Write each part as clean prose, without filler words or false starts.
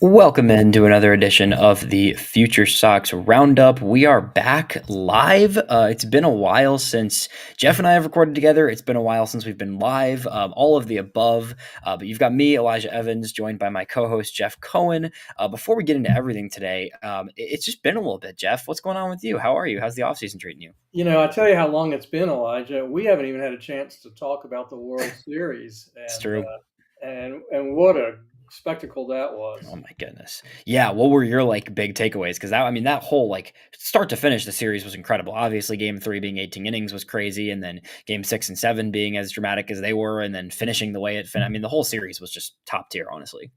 Welcome into another edition of the FutureSox Roundup. We are back live. It's been a while since Jeff and I have recorded together. It's been a while since we've been live, all of the above. But you've got me, Elijah Evans, joined by my co-host, Jeff Cohen. Before we get into everything today, it's just been a little bit. Jeff, what's going on with you? How are you? How's the offseason treating you? I tell you how long it's been, Elijah. We haven't even had a chance to talk about the World Series, It's and true. and what a spectacle that Oh was. my goodness. Yeah, what were your big takeaways? Because that whole start to finish the series was incredible. Obviously, game three being 18 innings was crazy, and then game six and seven being as dramatic as they were, and then finishing the way it finished. I mean, the whole series was just top tier, honestly.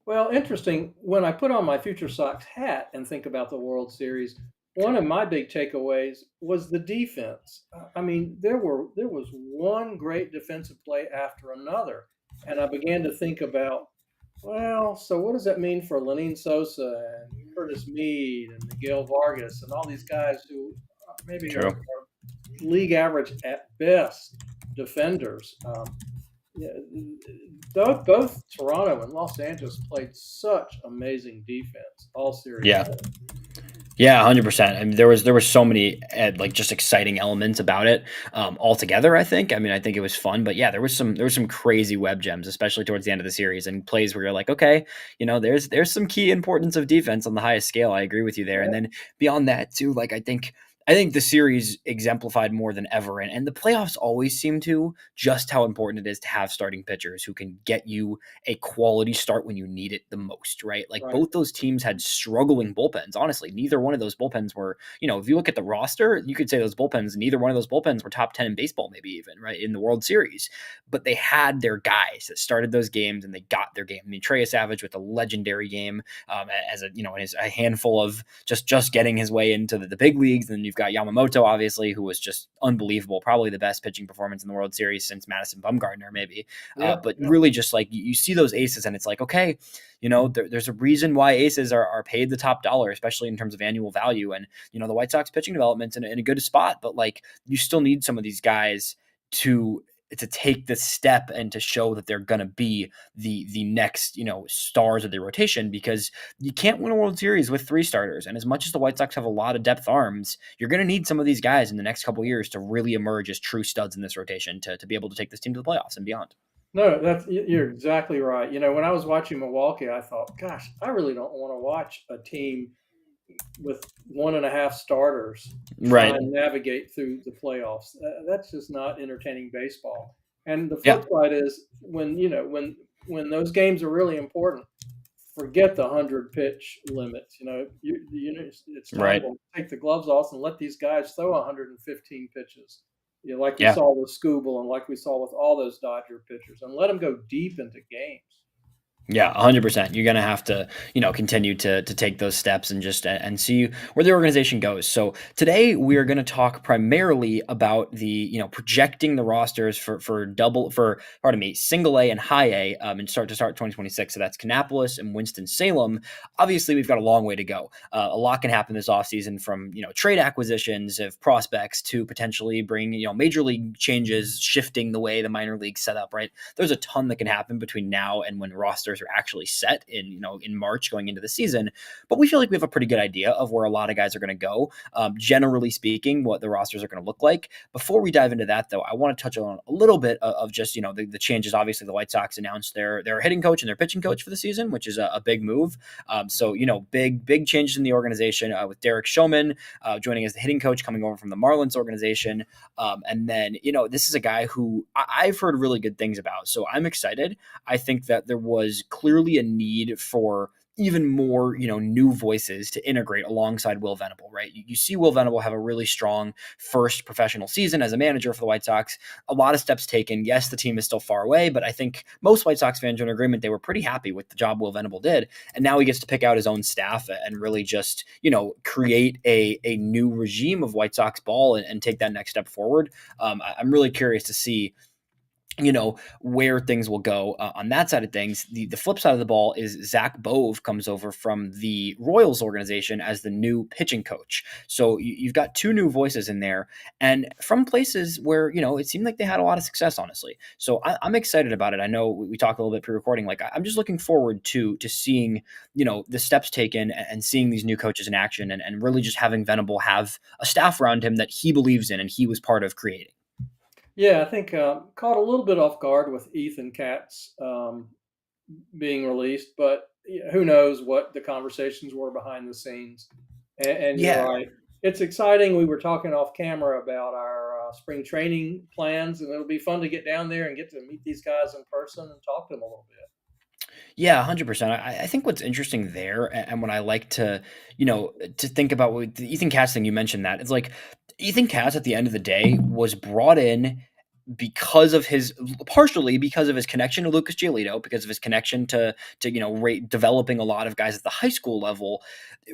Well, interesting. When I put on my Future Sox hat and think about the World Series, one of my big takeaways was the defense. I mean, there was one great defensive play after another, and I began to think about, well, so what does that mean for Lenine Sosa and Curtis Mead and Miguel Vargas and all these guys who maybe are True. league average at best defenders? Yeah, both Toronto and Los Angeles played such amazing defense all series Yeah. long. Yeah, 100%. I mean, there was so many just exciting elements about it altogether. I think. I mean, I think it was fun, but yeah, there was some crazy web gems, especially towards the end of the series, and plays where you're like, okay, there's some key importance of defense on the highest scale. I agree with you there, and Yeah, then beyond that too, I think the series exemplified more than ever, and the playoffs always seem to just how important it is to have starting pitchers who can get you a quality start when you need it the most, right? Like right. both those teams had struggling bullpens. Honestly, neither one of those bullpens were, if you look at the roster, you could say those bullpens, neither one of those bullpens were top 10 in baseball, maybe even, right? In the World Series. But they had their guys that started those games and they got their game. I mean, Trey Savage with a legendary game as a handful of just getting his way into the big leagues. And then you've got Yamamoto, obviously, who was just unbelievable, probably the best pitching performance in the World Series since Madison Bumgarner, maybe. Yeah, But yeah. really, just like you see those aces, and it's like, okay, there's a reason why aces are paid the top dollar, especially in terms of annual value. And the White Sox pitching development's in a good spot, but like you still need some of these guys to take the step and to show that they're gonna be the next stars of the rotation, because you can't win a World Series with three starters. And as much as the White Sox have a lot of depth arms, you're going to need some of these guys in the next couple of years to really emerge as true studs in this rotation to be able to take this team to the playoffs and beyond. No, you're exactly right. When I was watching Milwaukee, I thought, gosh, I really don't want to watch a team with one and a half starters try Right. and navigate through the playoffs. That's just not entertaining baseball. And the Yeah. flip side is when those games are really important, forget the 100 pitch limits. It's time Right. to take the gloves off and let these guys throw 115 pitches. Like we Yeah. saw with Scooble and like we saw with all those Dodger pitchers, and let them go deep into games. Yeah, 100%. You're gonna have to, continue to take those steps and just and see where the organization goes. So today we are going to talk primarily about the, projecting the rosters pardon me, single A and high A, and start 2026. So that's Kannapolis and Winston-Salem. Obviously, we've got a long way to go. A lot can happen this offseason, from trade acquisitions of prospects to potentially bring major league changes, shifting the way the minor leagues set up. Right, there's a ton that can happen between now and when rosters are actually set in March going into the season. But we feel like we have a pretty good idea of where a lot of guys are going to go. Generally speaking, what the rosters are going to look like. Before we dive into that, though, I want to touch on a little bit of just the changes. Obviously, the White Sox announced their hitting coach and their pitching coach for the season, which is a big move. So big changes in the organization, with Derek Showman joining as the hitting coach, coming over from the Marlins organization. And then, this is a guy who I've heard really good things about. So I'm excited. I think that there was clearly a need for even more, new voices to integrate alongside Will Venable, right? You see Will Venable have a really strong first professional season as a manager for the White Sox. A lot of steps taken. Yes, the team is still far away, but I think most White Sox fans are in agreement. They were pretty happy with the job Will Venable did. And now he gets to pick out his own staff and really just, create a new regime of White Sox ball and take that next step forward. I'm really curious to see where things will go on that side of things. The flip side of the ball is Zach Bove comes over from the Royals organization as the new pitching coach. So you've got two new voices in there, and from places where it seemed like they had a lot of success, honestly. So I'm excited about it. I know we talked a little bit pre-recording. Like I'm just looking forward to seeing the steps taken and seeing these new coaches in action, and really just having Venable have a staff around him that he believes in and he was part of creating. Yeah, I think caught a little bit off guard with Ethan Katz being released, but who knows what the conversations were behind the scenes. And you're Yeah, right. It's exciting. We were talking off camera about our spring training plans, and it'll be fun to get down there and get to meet these guys in person and talk to them a little bit. Yeah, 100%. I think what's interesting there, and what I like to think about with the Ethan Katz thing, you mentioned that. It's like Ethan Katz at the end of the day was brought in because of his partially because of his connection to Lucas Giolito, because of his connection to developing a lot of guys at the high school level,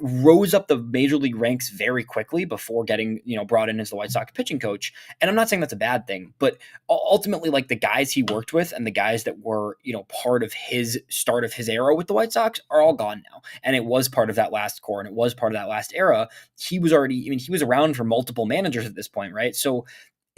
rose up the major league ranks very quickly before getting brought in as the White Sox pitching coach. And I'm not saying that's a bad thing, but ultimately, like the guys he worked with and the guys that were part of his start of his era with the White Sox are all gone now. And it was part of that last core and it was part of that last era. He was already, he was around for multiple managers at this point, right? So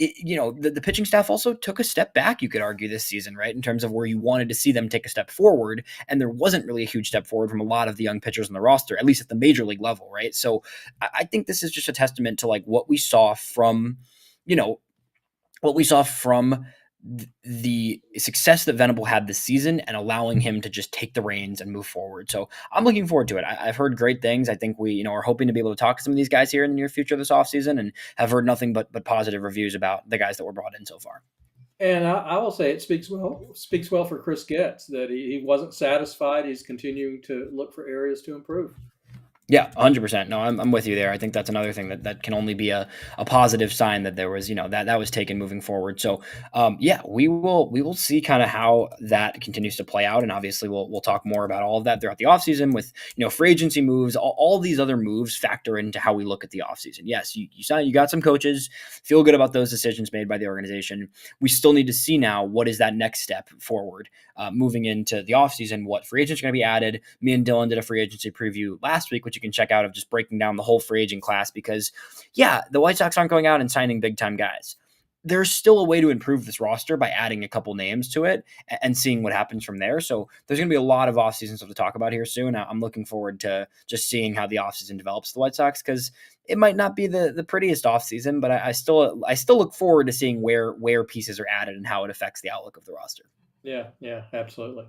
the pitching staff also took a step back, you could argue, this season, right? In terms of where you wanted to see them take a step forward. And there wasn't really a huge step forward from a lot of the young pitchers on the roster, at least at the major league level, right? So I think this is just a testament to like what we saw from, you know, what we saw from the success that Venable had this season and allowing him to just take the reins and move forward. So I'm looking forward to it. I've heard great things. I think we, are hoping to be able to talk to some of these guys here in the near future this offseason, and have heard nothing but positive reviews about the guys that were brought in so far. And I will say it speaks well for Chris Getz that he wasn't satisfied. He's continuing to look for areas to improve. Yeah, 100%. No, I'm with you there. I think that's another thing that can only be a positive sign that there was, that was taken moving forward. So, yeah, we will see kind of how that continues to play out. And obviously we'll talk more about all of that throughout the offseason with, free agency moves, all these other moves factor into how we look at the offseason. Yes, you got some coaches, feel good about those decisions made by the organization. We still need to see now what is that next step forward, moving into the offseason, what free agents are going to be added. Me and Dylan did a free agency preview last week, which you can check out, of just breaking down the whole free agent class, because yeah, the White Sox aren't going out and signing big time guys. There's still a way to improve this roster by adding a couple names to it and seeing what happens from there. So there's going to be a lot of offseason stuff to talk about here soon. I'm looking forward to just seeing how the offseason develops the White Sox, because it might not be the prettiest offseason, but I still look forward to seeing where pieces are added and how it affects the outlook of the roster. Yeah, absolutely.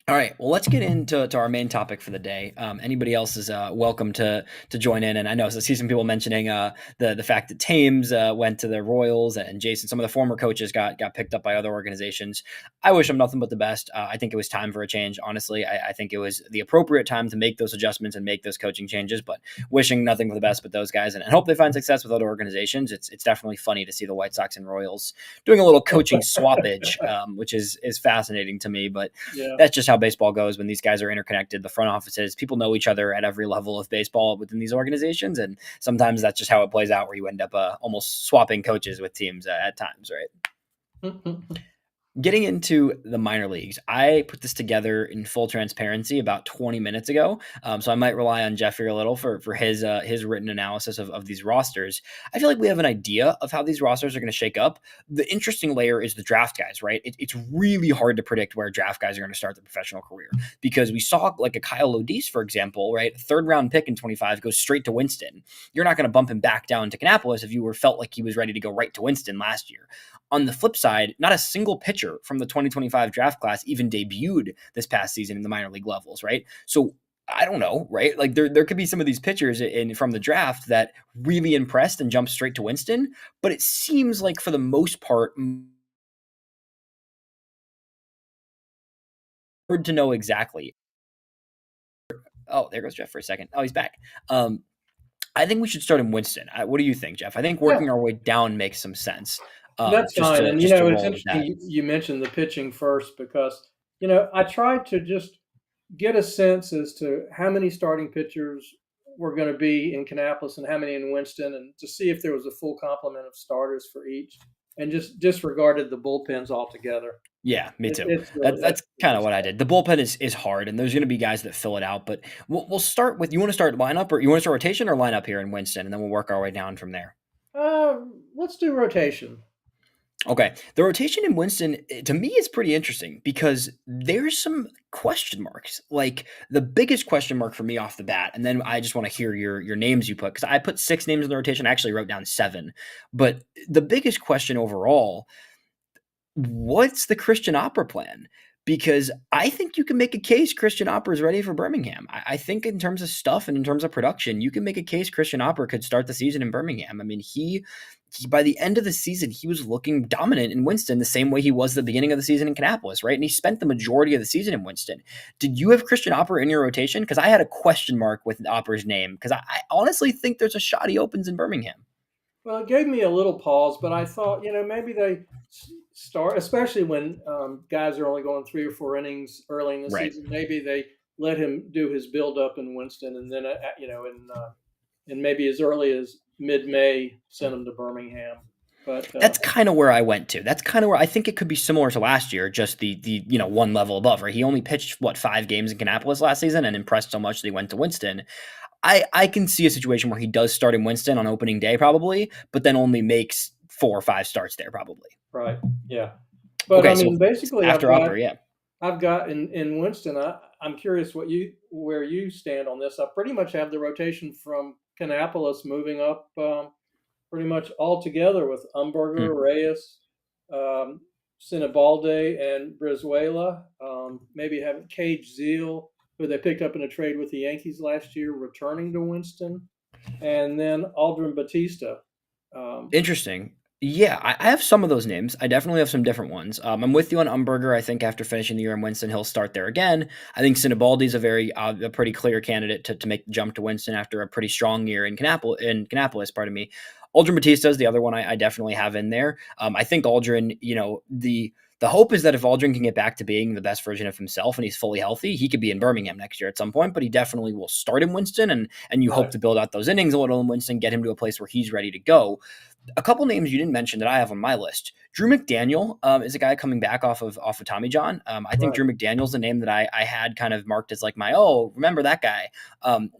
All right, well, let's get into our main topic for the day. Anybody else is welcome to join in, and I know I see some people mentioning the fact that Thames went to the Royals, and Jason, some of the former coaches got picked up by other organizations. I wish them nothing but the best. I think it was time for a change. Honestly, I think it was the appropriate time to make those adjustments and make those coaching changes. But wishing nothing but the best with those guys, and hope they find success with other organizations. It's definitely funny to see the White Sox and Royals doing a little coaching swappage, which is fascinating to me. But Yeah. that's just how baseball goes when these guys are interconnected. The front offices, people know each other at every level of baseball within these organizations, and sometimes that's just how it plays out, where you end up almost swapping coaches with teams at times, right? Getting into the minor leagues, I put this together in full transparency about 20 minutes ago, so I might rely on Jeffrey a little for his written analysis of these rosters. I feel like we have an idea of how these rosters are going to shake up. The interesting layer is the draft guys, right? It's really hard to predict where draft guys are going to start their professional career, because we saw like a Kyle Lodis, for example, right? Third round pick in 25 goes straight to Winston. You're not going to bump him back down to Kannapolis if you felt like he was ready to go right to Winston last year. On the flip side, not a single pitcher from the 2025 draft class even debuted this past season in the minor league levels, right? So I don't know, right? Like there could be some of these pitchers from the draft that really impressed and jumped straight to Winston, but it seems like for the most part, hard to know exactly. Oh, there goes Jeff for a second. Oh, he's back. I think we should start in Winston. What do you think, Jeff? I think Yeah, working our way down makes some sense. that's Just fine. to And just to it's roll with interesting that. you mentioned the pitching first because I tried to just get a sense as to how many starting pitchers were going to be in Kannapolis and how many in Winston, and to see if there was a full complement of starters for each. and just disregarded the bullpens altogether. Yeah, me too. It's really That's that's kind really of what I sad. did. The bullpen is hard, and there's going to be guys that fill it out. But we'll start with, you want to start lineup, or you want to start rotation or lineup here in Winston, and then we'll work our way down from there. Let's do rotation. Okay, the rotation in Winston, to me, is pretty interesting because there's some question marks. Like the biggest question mark for me off the bat, and then I just want to hear your names you put, because I put 6 names in the rotation. I actually wrote down 7, but the biggest question overall, what's the Christian Opera plan? Because I think you can make a case Christian Opera is ready for Birmingham. I think in terms of stuff and in terms of production, you can make a case Christian Opera could start the season in Birmingham. I mean, he by the end of the season, he was looking dominant in Winston the same way he was at the beginning of the season in Kannapolis, right? And he spent the majority of the season in Winston. Did you have Christian Opera in your rotation? Because I had a question mark with Opera's name, because I honestly think there's a shot he opens in Birmingham. Well, it gave me a little pause, but I thought, maybe they start, especially when guys are only going 3 or 4 innings early in the Right. season. Maybe they let him do his build up in Winston, and then and maybe as early as mid-May send him to Birmingham. But That's kind of where I went to. That's kind of where I think it could be similar to last year, just the one level above, right? He only pitched 5 games in Kannapolis last season and impressed so much that he went to Winston. I can see a situation where he does start in Winston on opening day probably, but then only makes 4 or 5 starts there probably. right, yeah. But Okay, I so mean, basically, after Upper, yeah. I've got in Winston. I'm curious where you stand on this. I pretty much have the rotation from Kannapolis moving up pretty much all together with Hmm. Umberger, Reyes, um, Sinibaldi, and Brizuela. Maybe having Cage Zeal, who they picked up in a trade with the Yankees last year, returning to Winston, and then Aldrin Batista. Um, Interesting. Yeah, I have some of those names. I definitely have some different ones. I'm with you on Umberger. I think after finishing the year in Winston, he'll start there again. I think Sinibaldi's a pretty clear candidate to make the jump to Winston after a pretty strong year in Kannapolis, pardon me. Aldrin Batista is the other one I definitely have in there. I think Aldrin, the hope is that if Aldrin can get back to being the best version of himself and he's fully healthy, he could be in Birmingham next year at some point. But he definitely will start in Winston, and you hope right, to build out those innings a little in Winston, get him to a place where he's ready to go. A couple names you didn't mention that I have on my list. Drew McDaniel is a guy coming back off of Tommy John. I think right. Drew McDaniel's a name that I had kind of marked as like remember that guy,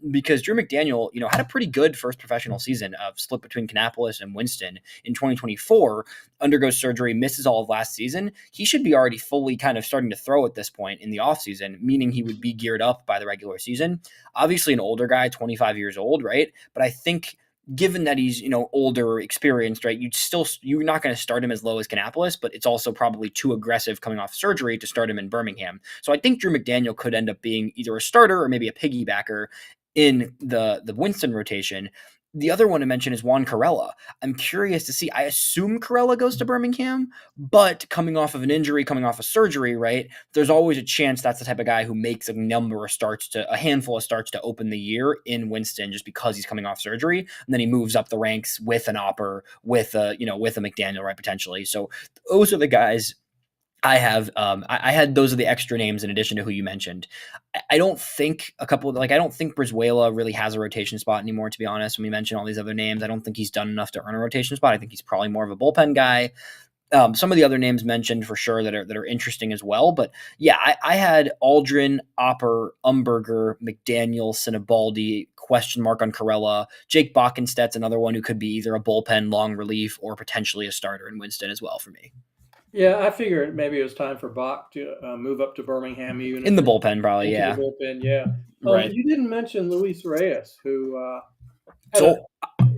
because Drew McDaniel had a pretty good first professional season of split between Kannapolis and Winston in 2024. Undergoes surgery, misses all of last season. He should be already fully kind of starting to throw at this point in the offseason, meaning he would be geared up by the regular season. Obviously, an older guy, 25 years old, right? But I think given that he's older, experienced, right, you're not going to start him as low as Kannapolis, but it's also probably too aggressive coming off surgery to start him in Birmingham. So I think Drew McDaniel could end up being either a starter or maybe a piggybacker in the Winston rotation. The other one to mention is Juan Corella. I'm curious to see. I assume Corella goes to Birmingham, but coming off of an injury, coming off of surgery, right? There's always a chance that's the type of guy who makes a handful of starts to open the year in Winston, just because he's coming off surgery, and then he moves up the ranks with an Opper, with a McDaniel, right, potentially. So those are the guys I have. I had those are the extra names in addition to who you mentioned. I don't think I don't think Brizuela really has a rotation spot anymore, to be honest. When we mention all these other names, I don't think he's done enough to earn a rotation spot. I think he's probably more of a bullpen guy. Some of the other names mentioned for sure that are interesting as well. But yeah, I had Aldrin, Opper, Umberger, McDaniel, Sinibaldi, question mark on Corella. Jake Bockenstedt's another one who could be either a bullpen long relief or potentially a starter in Winston as well for me. Yeah, I figured maybe it was time for Bach to move up to Birmingham, even In if the it's bullpen, probably, into the yeah. bullpen. Yeah. Right. You didn't mention Luis Reyes, who had a So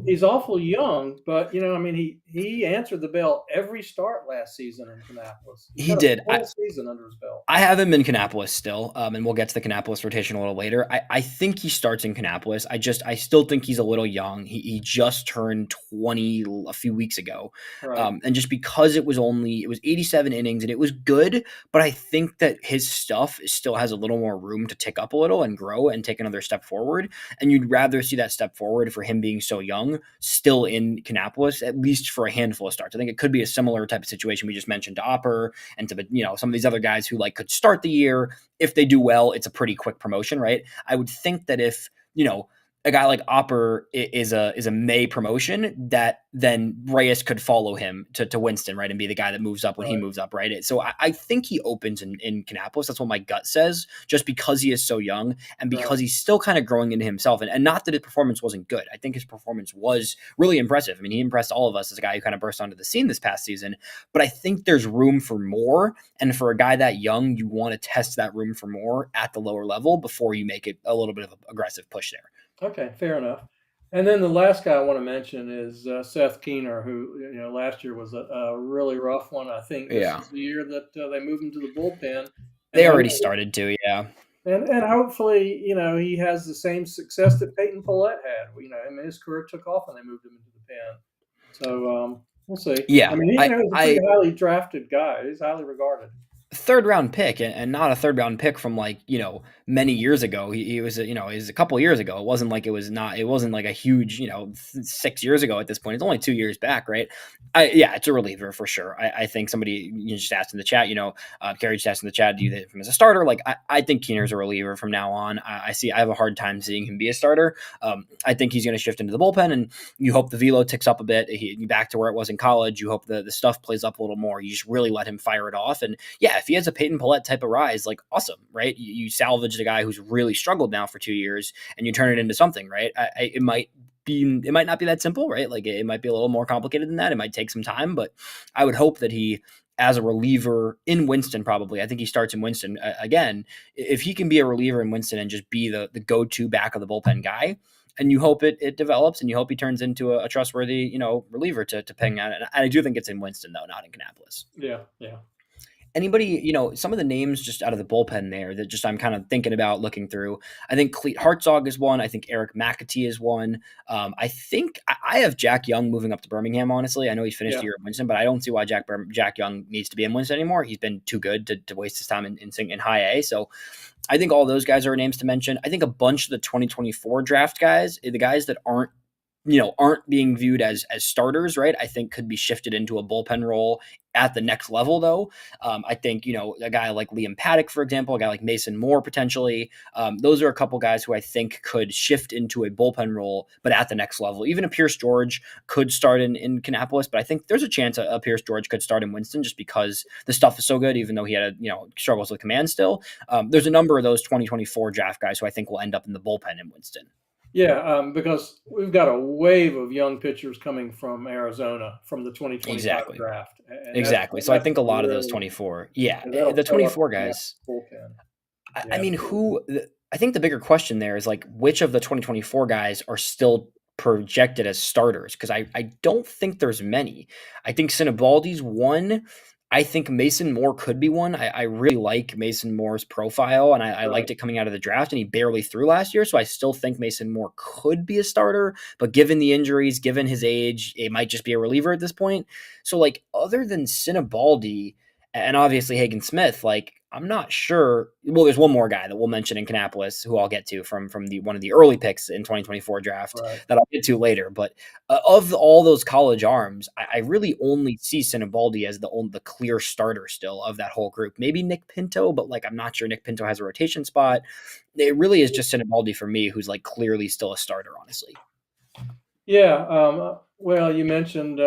he's awful young, but I mean, he answered the bell every start last season in Kannapolis. He's he got a did. full season under his belt. I have him in Kannapolis still, and we'll get to the Kannapolis rotation a little later. I think he starts in Kannapolis. I still think he's a little young. He just turned 20 a few weeks ago, Right. and just because it was 87 innings and it was good, but I think that his stuff still has a little more room to tick up a little and grow and take another step forward. And you'd rather see that step forward for him being so young, still in Kannapolis, at least for a handful of starts. I think it could be a similar type of situation we just mentioned to Opper and to some of these other guys who could start the year. If they do well, it's a pretty quick promotion, right? I would think that if a guy like Opper is a May promotion that then Reyes could follow him to Winston, right, and be the guy that moves up when he Right. moves up, right? So I think he opens in Kannapolis. That's what my gut says, just because he is so young and Right. because he's still kind of growing into himself. And not that his performance wasn't good. I think his performance was really impressive. I mean, he impressed all of us as a guy who kind of burst onto the scene this past season. But I think there's room for more. And for a guy that young, you want to test that room for more at the lower level before you make it a little bit of an aggressive push there. Okay, fair enough. And then the last guy I want to mention is Seth Keener, who last year was a really rough one. I think this Yeah. is the year that they moved him to the bullpen, and They I already know, started to, yeah. and hopefully he has the same success that Peyton Pillette had. I mean his career took off when they moved him into the pen. So we'll see. I Yeah, mean he's a pretty I highly drafted guy. He's highly regarded. third round pick and not a third round pick from like many years ago. He was he was a couple years ago. It wasn't like it wasn't like a huge 6 years ago at this point. It's only 2 years back, right? Yeah, it's a reliever for sure. I think somebody just asked in the chat, Gary just asked in the chat, do you think him as a starter? Like I think Keener's a reliever from now on. I have a hard time seeing him be a starter. I think he's going to shift into the bullpen, and you hope the velo ticks up a bit. He back to where it was in college. You hope the stuff plays up a little more. You just really let him fire it off, and yeah, if he has a Peyton Pillette type of rise, like awesome, right? You salvage the guy who's really struggled now for 2 years, and you turn it into something, right? It might not be that simple, right? Like it might be a little more complicated than that. It might take some time, but I would hope that he, as a reliever in Winston, probably, I think he starts in Winston again. If he can be a reliever in Winston and just be the go-to back of the bullpen guy, and you hope it develops, and you hope he turns into a trustworthy, reliever to ping out. And I do think it's in Winston though, not in Kannapolis. Yeah, yeah. Anybody, some of the names just out of the bullpen there that just I'm kind of thinking about looking through. I think Cleet Hartzog is one. I think Eric McAtee is one. I think I have Jack Young moving up to Birmingham, honestly. I know he's finished Yeah. a year at Winston, but I don't see why Jack Young needs to be in Winston anymore. He's been too good to waste his time in high A. So I think all those guys are names to mention. I think a bunch of the 2024 draft guys, the guys that aren't being viewed as starters, right? I think could be shifted into a bullpen role at the next level, though. I think a guy like Liam Paddock, for example, a guy like Mason Moore potentially. Those are a couple guys who I think could shift into a bullpen role, but at the next level. Even a Pierce George could start in Kannapolis, but I think there's a chance a Pierce George could start in Winston just because the stuff is so good. Even though he had struggles with command still, there's a number of those 2024 draft guys who I think will end up in the bullpen in Winston. Yeah, because we've got a wave of young pitchers coming from Arizona from the 2025 Exactly. draft, and Exactly. So I that's think a lot of those really 24, yeah, that'll the fill up 24 the guys. bullpen. I Yeah, mean, absolutely. I think the bigger question there is like which of the 2024 guys are still projected as starters? Because I don't think there's many. I think Sinibaldi's one. I think Mason Moore could be one. I really like Mason Moore's profile, and I Right. liked it coming out of the draft, and he barely threw last year. So I still think Mason Moore could be a starter, but given the injuries, given his age, it might just be a reliever at this point. So, like, other than Sinibaldi, and obviously Hagen Smith, like I'm not sure. Well, there's one more guy that we'll mention in Kannapolis who I'll get to from the one of the early picks in 2024 draft Right. that I'll get to later. But of all those college arms, I really only see Sinibaldi as the clear starter still of that whole group. Maybe Nick Pinto, but like I'm not sure Nick Pinto has a rotation spot. It really is just Sinibaldi for me, who's like clearly still a starter, honestly. Yeah. Well, you mentioned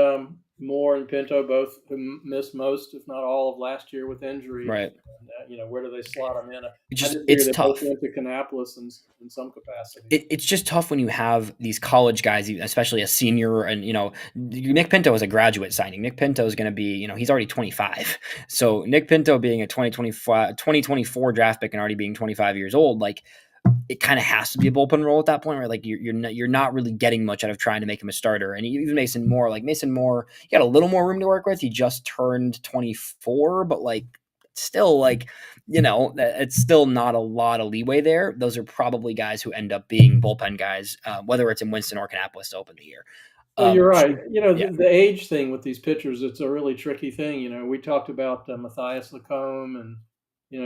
Moore and Pinto, both who missed most, if not all, of last year with injury. Right. And, where do they slot them in? I Just just figure it's they both tough. went to Kannapolis in some capacity. It's just tough when you have these college guys, especially a senior, and Nick Pinto is a graduate signing. Nick Pinto is going to be, he's already 25. So Nick Pinto being a 2024 draft pick and already being 25 years old, like it kind of has to be a bullpen role at that point, right? Like you're not really getting much out of trying to make him a starter. And even Mason Moore, he got a little more room to work with. He just turned 24, but like still like it's still not a lot of leeway there. Those are probably guys who end up being bullpen guys, whether it's in Winston or Kannapolis to open the year. Well, you're right. Yeah, The age thing with these pitchers, it's a really tricky thing. We talked about Matthias Lacombe and,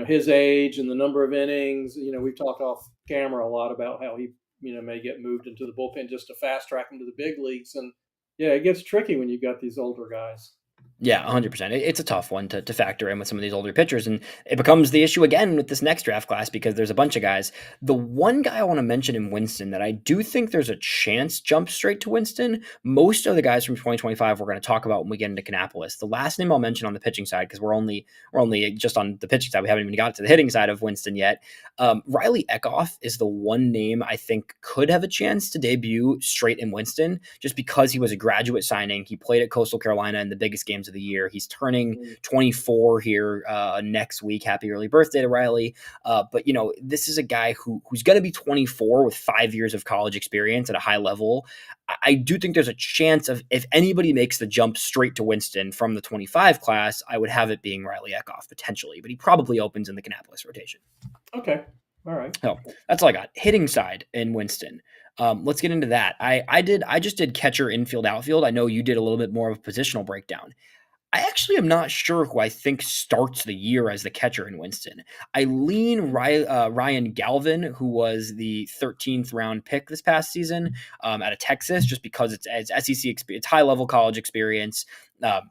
his age and the number of innings. We've talked off camera a lot about how he, may get moved into the bullpen just to fast track him to the big leagues. And yeah, it gets tricky when you've got these older guys. Yeah, 100%. It's a tough one to factor in with some of these older pitchers, and it becomes the issue again with this next draft class because there's a bunch of guys. The one guy I want to mention in Winston that I do think there's a chance jump straight to Winston. Most of the guys from 2025 we're going to talk about when we get into Kannapolis. The last name I'll mention on the pitching side, because we're only just on the pitching side, we haven't even got to the hitting side of Winston yet. Riley Eckhoff is the one name I think could have a chance to debut straight in Winston, just because he was a graduate signing. He played at Coastal Carolina in the biggest games of the year. He's turning 24 here next week. Happy early birthday to Riley. But this is a guy who's going to be 24 with 5 years of college experience at a high level. I do think there's a chance of, if anybody makes the jump straight to Winston from the 25 class, I would have it being Riley Eckhoff potentially, but he probably opens in the Kannapolis rotation. Okay. All right. So that's all I got. Hitting side in Winston. Let's get into that. I just did catcher, infield, outfield. I know you did a little bit more of a positional breakdown. I actually am not sure who I think starts the year as the catcher in Winston. I lean Ryan Galvin, who was the 13th round pick this past season out of Texas, just because it's SEC experience, it's high level college experience. A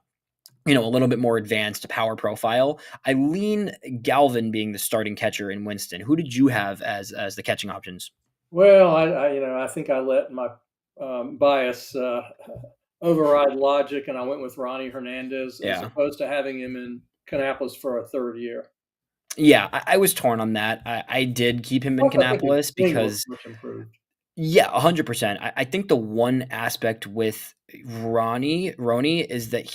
little bit more advanced power profile. I lean Galvin being the starting catcher in Winston. Who did you have as the catching options? Well, I think I let my bias override logic, and I went with Ronnie Hernandez as Yeah. opposed to having him in Kannapolis for a third year. Yeah, I was torn on that. I did keep him in Plus, I think his Kannapolis swing looks because, much improved. yeah, 100%. I think the one aspect with Ronnie is that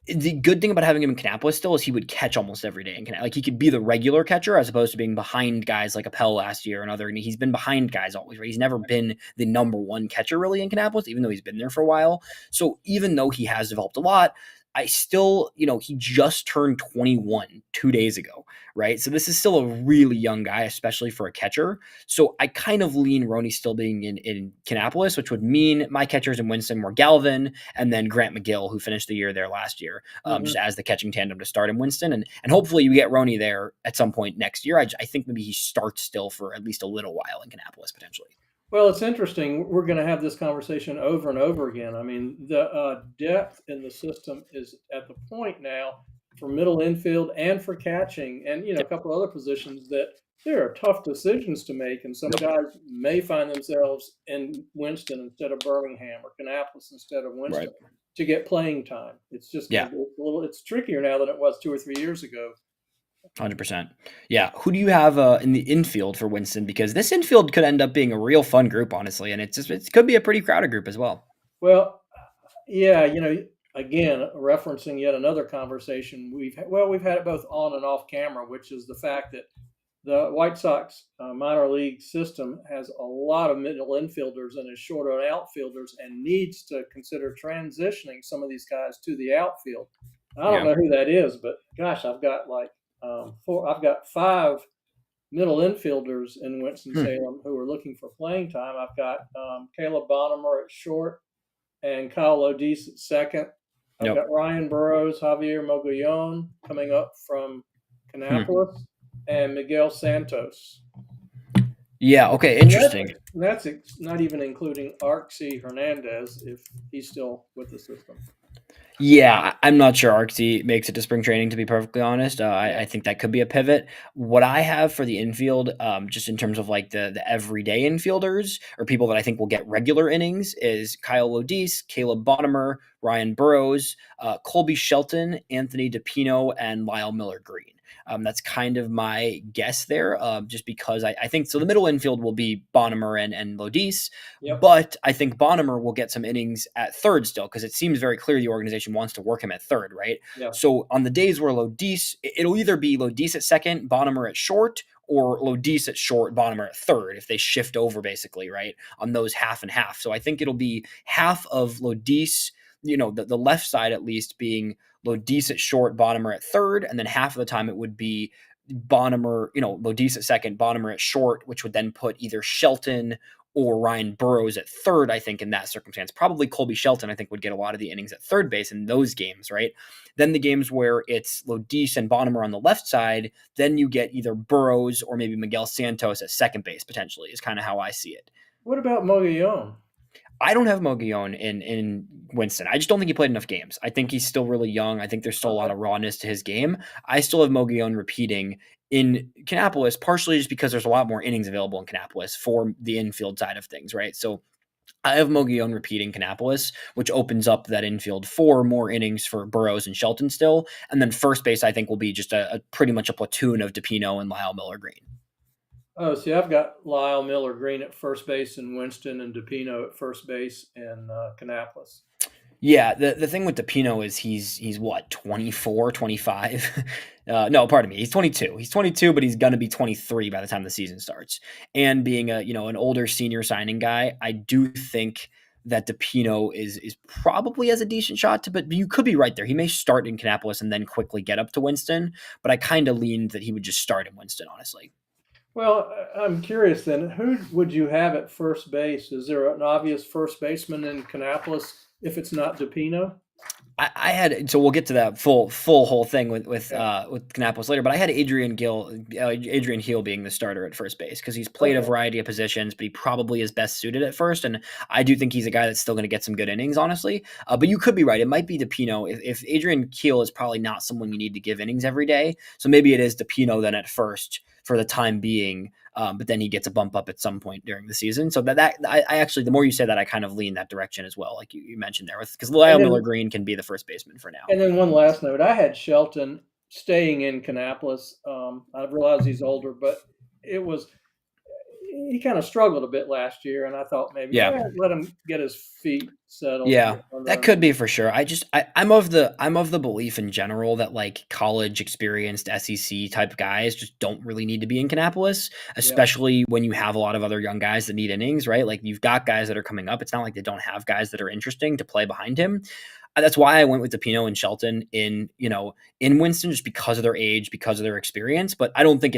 the good thing about having him in Kannapolis still is he would catch almost every day. And like, he could be the regular catcher as opposed to being behind guys like Appel last year and other. And he's been behind guys always, right? He's never been the number one catcher really in Kannapolis, even though he's been there for a while. So even though he has developed a lot, I still, he just turned 21 2 days ago, right? So this is still a really young guy, especially for a catcher. So I kind of lean Roney still being in Kannapolis, which would mean my catchers in Winston were Galvin and then Grant McGill, who finished the year there last year, just as the catching tandem to start in Winston. And hopefully you get Roney there at some point next year. I think maybe he starts still for at least a little while in Kannapolis potentially. Well, it's interesting. We're going to have this conversation over and over again. I mean, the depth in the system is at the point now for middle infield and for catching, and a Yep. couple other positions that there are tough decisions to make, and some Yep. guys may find themselves in Winston instead of Birmingham or Kannapolis instead of Right. Winston to get playing time. It's just Yeah. it's trickier now than it was 2 or 3 years ago. 100%. Yeah. Who do you have in the infield for Winston? Because this infield could end up being a real fun group, honestly, and it could be a pretty crowded group as well. Well, yeah, again, referencing yet another conversation we've had it both on and off camera, which is the fact that the White Sox minor league system has a lot of middle infielders and is short on outfielders and needs to consider transitioning some of these guys to the outfield. I don't Yeah. know who that is, but gosh, I've got like four. I've got five middle infielders in Hmm. Winston-Salem who are looking for playing time. I've got Caleb Bonham at short and Kyle Lodis at second. I've Yep. got Ryan Burrows, Javier Mogollon coming up from Hmm. Kannapolis, and Miguel Santos. Yeah. Okay. And Interesting. that's not even including Arxie Hernandez if he's still with the system. Yeah, I'm not sure Arksy makes it to spring training, to be perfectly honest. Yeah. I think that could be a pivot. What I have for the infield, just in terms of like the everyday infielders or people that I think will get regular innings, is Kyle Lodis, Caleb Bonham, Ryan Burrows, Colby Shelton, Anthony DePino, and Lyle Miller Green. That's kind of my guess there, just because I think so. The middle infield will be Bonham and Lodis, Yep. but I think Bonham will get some innings at third still because it seems very clear the organization wants to work him at third, right? Yeah. So on the days where Lodis, it'll either be Lodis at second, Bonham at short, or Lodis at short, Bonham at third if they shift over basically, right? On those half and half. So I think it'll be half of Lodis, the left side at least being Lodis at short, Bonham at third, and then half of the time it would be Bonham, Lodis at second, Bonham at short, which would then put either Shelton or Ryan Burrows at third, I think, in that circumstance. Probably Colby Shelton, I think, would get a lot of the innings at third base in those games, right? Then the games where it's Lodis and Bonham on the left side, then you get either Burrows or maybe Miguel Santos at second base, potentially, is kind of how I see it. What about Mogollon? I don't have Mo Guillon in Winston. I just don't think he played enough games. I think he's still really young. I think there's still a lot Okay. of rawness to his game. I still have Mo Guillon repeating in Kannapolis, partially just because there's a lot more innings available in Kannapolis for the infield side of things, right? So I have Mo Guillon repeating Kannapolis, which opens up that infield for more innings for Burrows and Shelton still. And then first base, I think, will be just a pretty much a platoon of DePino and Lyle Miller Green. Oh, see, I've got Lyle Miller Green at first base in Winston and DePino at first base in Kannapolis. Yeah, the thing with DePino is he's what, 24, 25? No, pardon me. He's 22. He's 22, but he's gonna be 23 by the time the season starts. And being a, an older senior signing guy, I do think that DePino is probably has a decent shot to, but you could be right there. He may start in Kannapolis and then quickly get up to Winston, but I kind of leaned that he would just start in Winston, honestly. Well, I'm curious then, who would you have at first base? Is there an obvious first baseman in Kannapolis if it's not DePino? I had, so we'll get to that full whole thing Yeah. with Kannapolis later, but I had Adrian Heel being the starter at first base because he's played a Okay. variety of positions, but he probably is best suited at first, and I do think he's a guy that's still going to get some good innings, honestly. But you could be right; it might be DePino if Adrian Keel is probably not someone you need to give innings every day, so maybe it is DePino then at first for the time being. But then he gets a bump up at some point during the season. So I actually, the more you say that, I kind of lean that direction as well, like you mentioned there, because And Lyle Miller then Green can be the first baseman for now. and then one last note. I had Shelton staying in Kannapolis. I realize he's older, but it was he kind of struggled a bit last year, and I thought maybe Yeah, let him get his feet settled yeah, here, and that then could be for sure. I'm of the belief in general that like college experienced SEC type guys just don't really need to be in Kannapolis, yeah, especially when you have a lot of other young guys that need innings, right? Like you've got guys that are coming up. It's not like they don't have guys that are interesting to play behind him. That's why I went with DePino and Shelton in Winston, just because of their age, because of their experience. But I don't think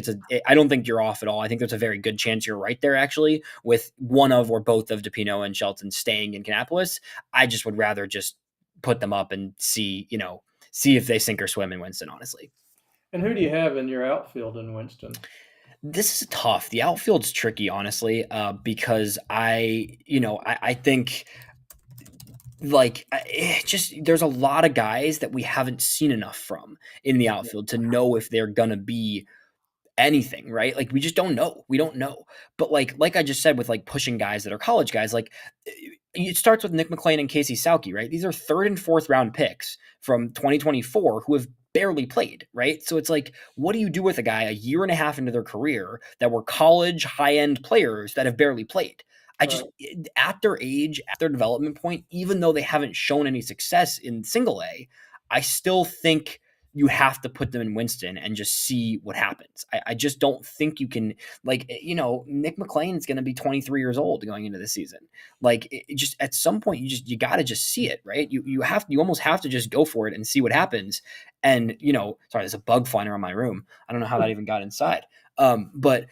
you're off at all. I think there's a very good chance you're right there, actually, with one of or both of DePino and Shelton staying in Kannapolis. I just would rather just put them up and see if they sink or swim in Winston, honestly. and who do you have in your outfield in Winston? This is tough. The outfield's tricky, honestly, because I think like just there's a lot of guys that we haven't seen enough from in the outfield to know if they're gonna be anything, right? Like we just don't know. We don't know. But like I just said with like pushing guys that are college guys, like it starts with Nick McLean and Casey Salke, right? These are third and fourth round picks from 2024 who have barely played, right? So it's like, what do you do with a guy a year and a half into their career that were college high end players that have barely played? I Right. just, at their age, at their development point, even though they haven't shown any success in single A, I still think you have to put them in Winston and just see what happens. I just don't think you can, Nick McLean is going to be 23 years old going into the season. Like it just at some point you got to just see it, right? You almost have to just go for it and see what happens. And sorry, there's a bug flying around my room. I don't know how that even got inside. But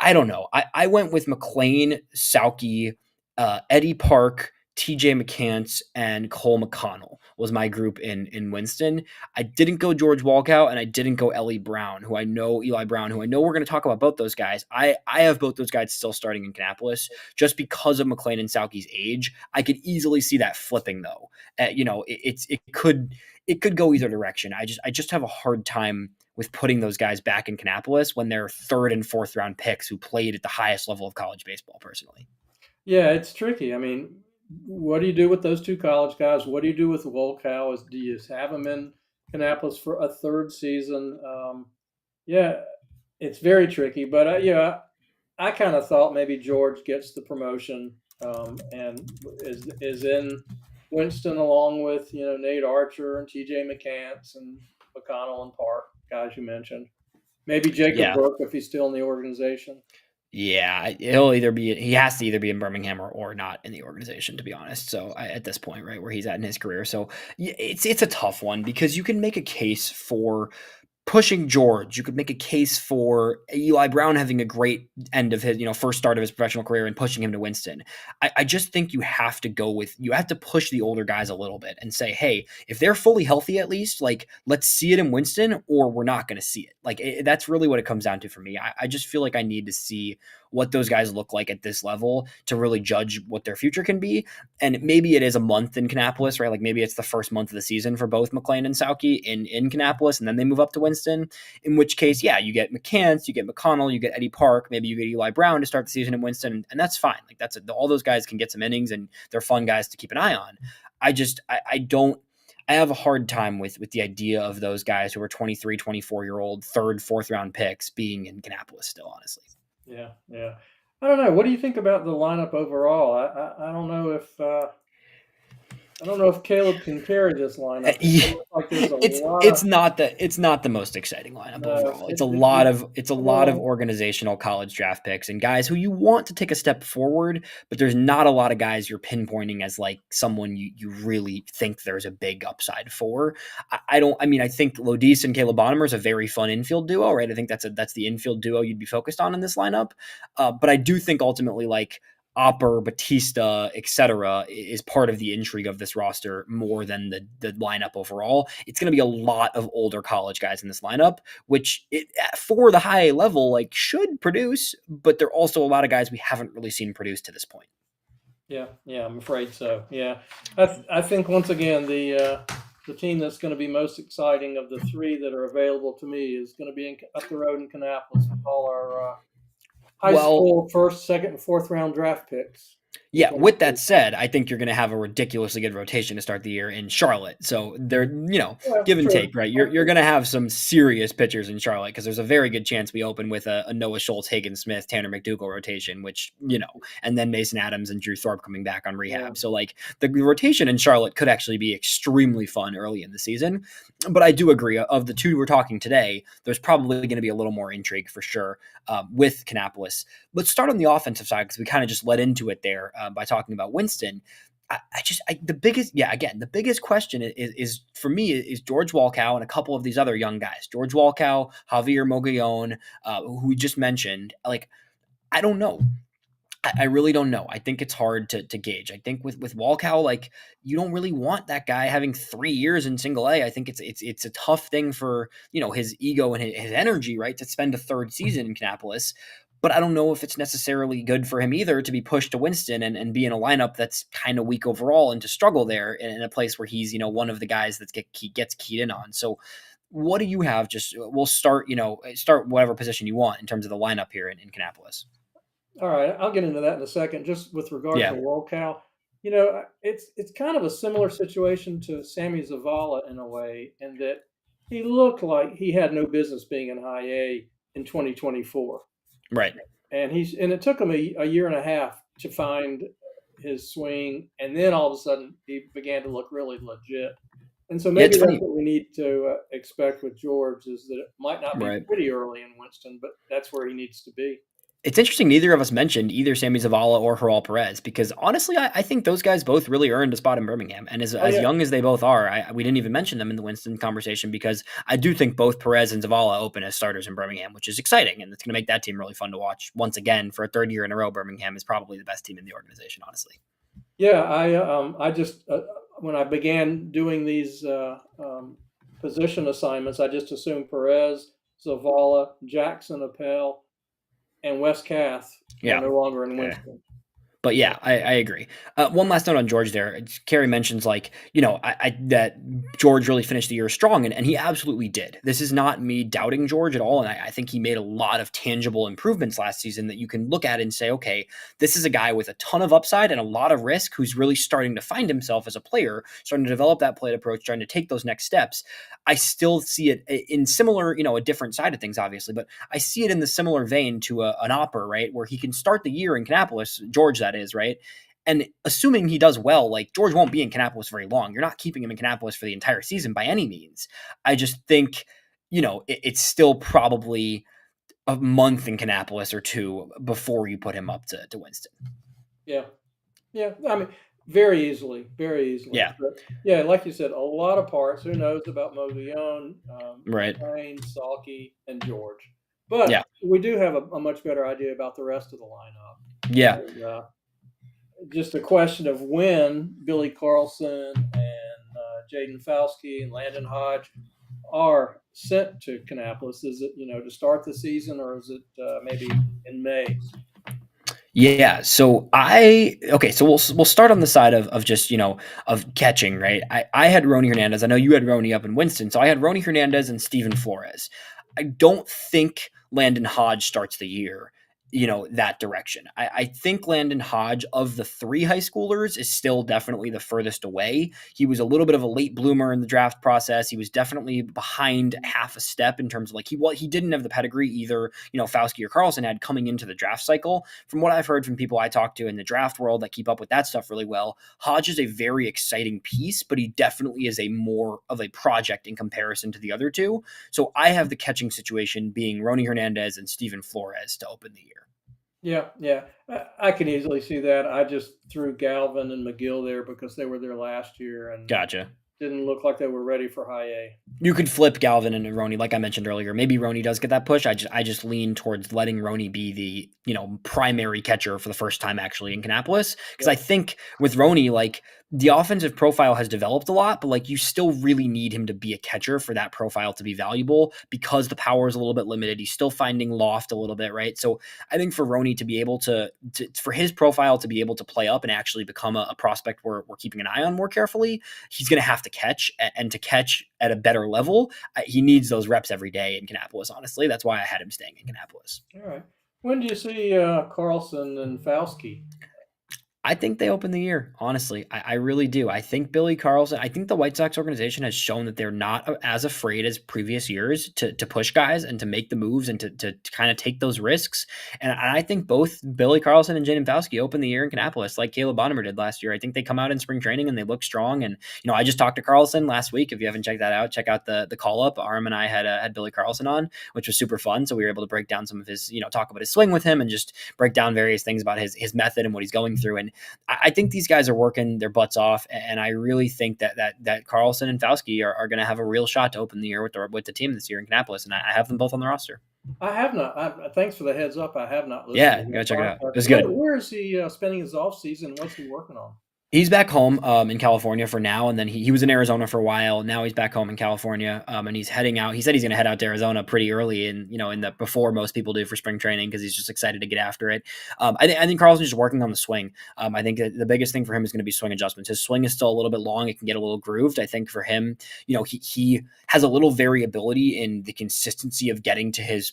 I don't know. I went with McLean, Salke, Eddie Park, TJ McCants, and Cole McConnell was my group in Winston. I didn't go George Walkout and I didn't go Eli Brown, who I know we're going to talk about both those guys. I have both those guys still starting in Kannapolis just because of McLean and Salke's age. I could easily see that flipping though. It could go either direction. I just have a hard time with putting those guys back in Kannapolis when they're third and fourth round picks who played at the highest level of college baseball personally. Yeah, it's tricky. I mean, what do you do with those two college guys? What do you do with Wolkow? Do you have them in Kannapolis for a third season? Yeah, it's very tricky. But yeah, I kind of thought maybe George gets the promotion and is in Winston along with Nate Archer and T.J. McCants and McConnell and Park guys you mentioned. Maybe Jacob Yeah. Burke if he's still in the organization. Yeah, he has to either be in Birmingham or not in the organization, to be honest. So at this point, right where he's at in his career, so it's a tough one because you can make a case for pushing George. You could make a case for Eli Brown having a great end of his, first start of his professional career and pushing him to Winston. I just think you have to push the older guys a little bit and say, hey, if they're fully healthy at least, like, let's see it in Winston or we're not going to see it. Like, that's really what it comes down to for me. I just feel like I need to see what those guys look like at this level to really judge what their future can be. And maybe it is a month in Kannapolis, right? Like maybe it's the first month of the season for both McLean and Sauke in Kannapolis, and then they move up to Winston. In which case, yeah, you get McCants, you get McConnell, you get Eddie Park, maybe you get Eli Brown to start the season in Winston, and that's fine. Like all those guys can get some innings, and they're fun guys to keep an eye on. I don't. I have a hard time with the idea of those guys who are 23, 24-year-old, third, fourth round picks being in Kannapolis still, honestly. Yeah, yeah. I don't know. What do you think about the lineup overall? I don't know if Caleb can carry this lineup. Yeah, It looks like there's a it's lot it's of not the most exciting lineup no. overall. It's a lot of Well, organizational college draft picks and guys who you want to take a step forward, but there's not a lot of guys you're pinpointing as like someone you really think there's a big upside for. I think Lodis and Caleb Bonham is a very fun infield duo, right? I think that's the infield duo you'd be focused on in this lineup. But I do think ultimately like Opper, Batista, etc., is part of the intrigue of this roster more than the lineup overall. It's going to be a lot of older college guys in this lineup, which for the high level like should produce, but there are also a lot of guys we haven't really seen produce to this point. yeah, I'm afraid so. Yeah, I think once again the team that's going to be most exciting of the three that are available to me is going to be up the road in Kannapolis with all our high school first, second, and fourth round draft picks. Yeah, with that said, I think you're going to have a ridiculously good rotation to start the year in Charlotte. So they're, give and take, right? You're going to have some serious pitchers in Charlotte because there's a very good chance we open with a Noah Schultz, Hagen Smith, Tanner McDougal rotation, which, and then Mason Adams and Drew Thorpe coming back on rehab. Yeah. So like the rotation in Charlotte could actually be extremely fun early in the season. But I do agree of the two we're talking today, there's probably going to be a little more intrigue for sure with Kannapolis. Let's start on the offensive side because we kind of just led into it there by talking about Winston. The biggest question is for me is George Walkow and a couple of these other young guys, George Walkow, Javier Mogollon, who we just mentioned. Like, I don't know. I really don't know. I think it's hard to gauge. I think with Walkow, like you don't really want that guy having 3 years in single A. I think it's a tough thing for his ego and his energy, right, to spend a third season in Kannapolis. But I don't know if it's necessarily good for him either to be pushed to Winston and be in a lineup that's kind of weak overall and to struggle there in a place where he's one of the guys that gets keyed in on. So what do you have? Just we'll start whatever position you want in terms of the lineup here in Kannapolis. All right, I'll get into that in a second. Just with regard to Walkow, it's kind of a similar situation to Sammy Zavala in a way, in that he looked like he had no business being in high A in 2024. Right. And it took him a year and a half to find his swing, and then all of a sudden he began to look really legit. And so maybe that's what we need to expect with George, is that it might not be pretty early in Winston, but that's where he needs to be. It's interesting neither of us mentioned either Sammy Zavala or Joel Perez because honestly, I think those guys both really earned a spot in Birmingham. And as young as they both are, we didn't even mention them in the Winston conversation because I do think both Perez and Zavala open as starters in Birmingham, which is exciting. And it's going to make that team really fun to watch. Once again, for a third year in a row, Birmingham is probably the best team in the organization, honestly. Yeah, I just when I began doing these position assignments, I just assumed Perez, Zavala, Jackson Appel, and Wes Kath are no longer in Winston. But yeah, I agree. One last note on George there. Carey mentions that George really finished the year strong, and he absolutely did. This is not me doubting George at all, and I think he made a lot of tangible improvements last season that you can look at and say, okay, this is a guy with a ton of upside and a lot of risk who's really starting to find himself as a player, starting to develop that plate approach, trying to take those next steps. I still see it in similar, a different side of things, obviously, but I see it in the similar vein to an Opper, right, where he can start the year in Kannapolis, George that is, right? And assuming he does well, like George won't be in Kannapolis very long. You're not keeping him in Kannapolis for the entire season by any means. I just think, it's still probably a month in Kannapolis or two before you put him up to Winston. Yeah. Yeah. I mean, Very easily, very easily. Yeah, But yeah, like you said, a lot of parts. Who knows about Mogollon, right. McLean, Salke, and George? Yeah, But we do have a much better idea about the rest of the lineup. yeah. And just a question of when Billy Carlson and Jaden Falsky and Landon Hodge are sent to Kannapolis. Is it to start the season, or is it maybe in May? Yeah, so so we'll start on the side of just of catching, right? I had Rony Hernandez. I know you had Rony up in Winston, so I had Rony Hernandez and Steven Flores. I don't think Landon Hodge starts the year, that direction. I think Landon Hodge of the three high schoolers is still definitely the furthest away. He was a little bit of a late bloomer in the draft process. He was definitely behind half a step in terms of like he didn't have the pedigree either, Fauski or Carlson had coming into the draft cycle. From what I've heard from people I talk to in the draft world that keep up with that stuff really well, Hodge is a very exciting piece, but he definitely is a more of a project in comparison to the other two. So I have the catching situation being Rony Hernandez and Steven Flores to open the year. Yeah, yeah, I can easily see that. I just threw Galvin and McGill there because they were there last year and Gotcha. didn't look like they were ready for high A. You could flip Galvin and Rony, like I mentioned earlier. Maybe Rony does get that push. I just lean towards letting Rony be the primary catcher for the first time actually in Kannapolis, because I Yep. think with Rony, like the offensive profile has developed a lot, but like you still really need him to be a catcher for that profile to be valuable because the power is a little bit limited. He's still finding loft a little bit, right? So I think for Rony to be able to for his profile to be able to play up and actually become a prospect we're keeping an eye on more carefully, he's going to have to catch, and to catch at a better level, he needs those reps every day in Kannapolis. Honestly, that's why I had him staying in Kannapolis. All right. When do you see Carlson and Fauski? I think they open the year. Honestly, I really do. I think Billy Carlson. I think the White Sox organization has shown that they're not as afraid as previous years to push guys and to make the moves and to kind of take those risks. And I think both Billy Carlson and Jaden Fauski open the year in Kannapolis like Caleb Bonnemer did last year. I think they come out in spring training and they look strong. And I just talked to Carlson last week. If you haven't checked that out, check out the call up. Arm and I had Billy Carlson on, which was super fun. So we were able to break down some of his talk about his swing with him and just break down various things about his method and what he's going through. And I think these guys are working their butts off, and I really think that Carlson and Fauski are going to have a real shot to open the year with the team this year in Kannapolis, and I have them both on the roster. I have not. Thanks for the heads up. I have not listened Yeah, to go that check it out. It podcast. was good. Where is he spending his off season? What's he working on? He's back home in California for now, and then he was in Arizona for a while. Now he's back home in California, and he's heading out. He said he's going to head out to Arizona pretty early, and in the before most people do for spring training because he's just excited to get after it. I think Carlson's just working on the swing. I think that the biggest thing for him is going to be swing adjustments. His swing is still a little bit long; it can get a little grooved. I think for him, he has a little variability in the consistency of getting to his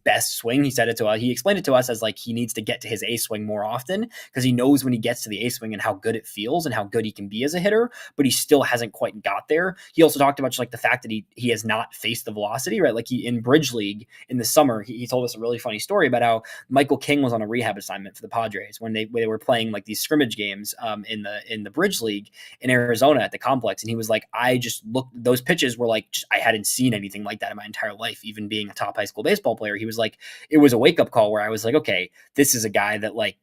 best swing. He said it to us. He explained it to us as like he needs to get to his A swing more often because he knows when he gets to the A swing and how good it feels and how good he can be as a hitter, but he still hasn't quite got there. He also talked about just like the fact that he has not faced the velocity, right? Like he in Bridge League in the summer, he told us a really funny story about how Michael King was on a rehab assignment for the Padres when they were playing like these scrimmage games in the Bridge League in Arizona at the complex, and he was like, I just looked, those pitches were like I hadn't seen anything like that in my entire life, even being a top high school baseball player. He was like, it was a wake up call where I was like, okay, this is a guy that like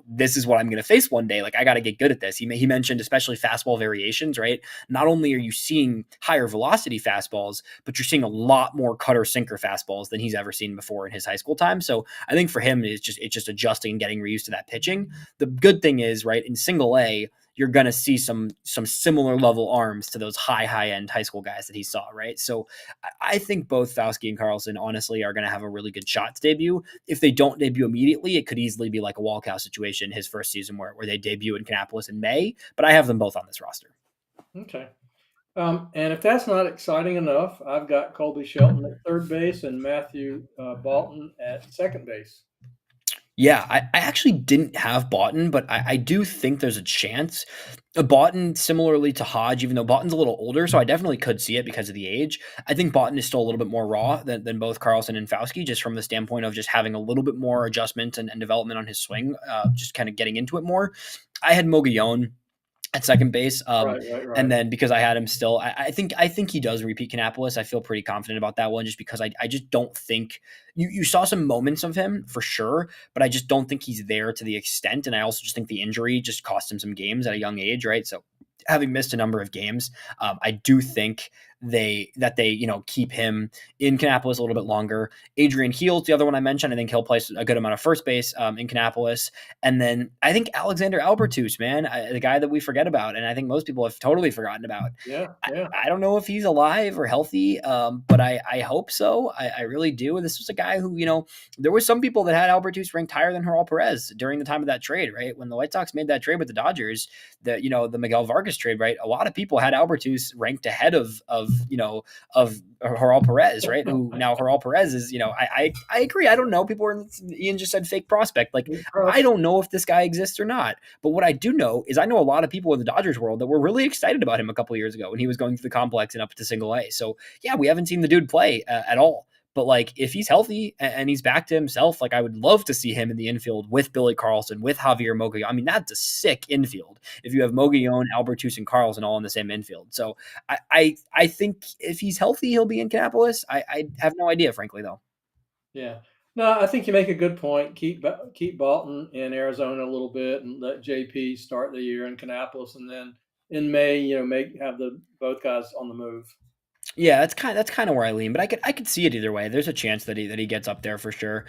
this is what I'm going to face one day. Like, I got to get good at this. He mentioned especially fastball variations, right? Not only are you seeing higher velocity fastballs, but you're seeing a lot more cutter sinker fastballs than he's ever seen before in his high school time. So I think for him, it's just adjusting and getting used to that pitching. The good thing is, right, in single A, you're going to see some similar level arms to those high end high school guys that he saw, right? So I think both Fauski and Carlson honestly are going to have a really good shot to debut. If they don't debut immediately, it could easily be like a Walkout situation his first season where they debut in Kannapolis in May, but I have them both on this roster. Okay. And if that's not exciting enough, I've got Colby Shelton at third base and Matthew Bolton at second base. Yeah, I actually didn't have Boughton, but I do think there's a chance. Boughton, similarly to Hodge, even though Boughton's a little older, so I definitely could see it because of the age. I think Boughton is still a little bit more raw than both Carlson and Fauski, just from the standpoint of just having a little bit more adjustment and development on his swing, just kind of getting into it more. I had Mogollon at second base. Right, right, And right. then because I had him still, I think he does repeat Kannapolis. I feel pretty confident about that one, just because I just don't think you saw some moments of him for sure, but I just don't think he's there to the extent. And I also just think the injury just cost him some games at a young age, right? So having missed a number of games, I do think they keep him in Kannapolis a little bit longer. Adrian Heels, the other one I mentioned, I think he'll play a good amount of first base in Kannapolis. And then I think Alexander Albertus, man, the guy that we forget about, and I think most people have totally forgotten about. Yeah, I, yeah. I don't know if he's alive or healthy, but I hope so. I really do. This was a guy who, there was some people that had Albertus ranked higher than Gerald Perez during the time of that trade, right? When the White Sox made that trade with the Dodgers, the Miguel Vargas trade, right? A lot of people had Albertus ranked ahead of Gerald Perez, right? Who now Gerald Perez is, I agree. I don't know. Ian just said fake prospect. Like, I don't know if this guy exists or not. But what I do know is I know a lot of people in the Dodgers world that were really excited about him a couple of years ago when he was going through the complex and up to single A. So yeah, we haven't seen the dude play at all. But like, if he's healthy and he's back to himself, like, I would love to see him in the infield with Billy Carlson, with Javier Mogollon. I mean, that's a sick infield if you have Mogollon, Albertus, and Carlson all in the same infield. So I think if he's healthy, he'll be in Kannapolis. I have no idea, frankly, though. Yeah. No, I think you make a good point. Keep Bolton in Arizona a little bit and let JP start the year in Kannapolis, and then in May, make have the both guys on the move. Yeah, that's kind of where I lean, but I could see it either way. There's a chance that he gets up there for sure.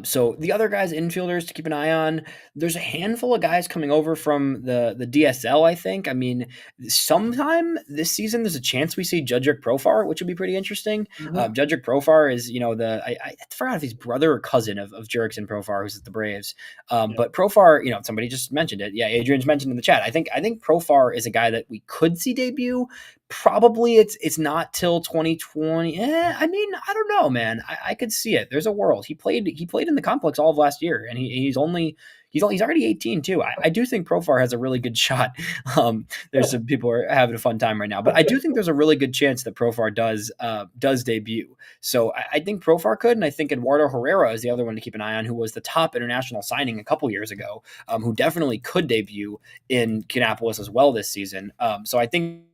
So the other guys, infielders to keep an eye on. There's a handful of guys coming over from the DSL. I think. I mean, sometime this season, there's a chance we see Judrick Profar, which would be pretty interesting. Hmm. Judrick Profar is I forgot if he's brother or cousin of Jurickson Profar, who's at the Braves. Yeah. But Profar, somebody just mentioned it. Yeah, Adrian's mentioned in the chat. I think Profar is a guy that we could see debut. Probably it's not till 2020. I mean, I don't know, man. I could see it. There's a world. He played in the complex all of last year, and he's already 18 too. I do think Profar has a really good shot. There's some people who are having a fun time right now, but I do think there's a really good chance that Profar does debut. So I think Profar could, and I think Eduardo Herrera is the other one to keep an eye on, who was the top international signing a couple years ago, who definitely could debut in Kannapolis as well this season. So I think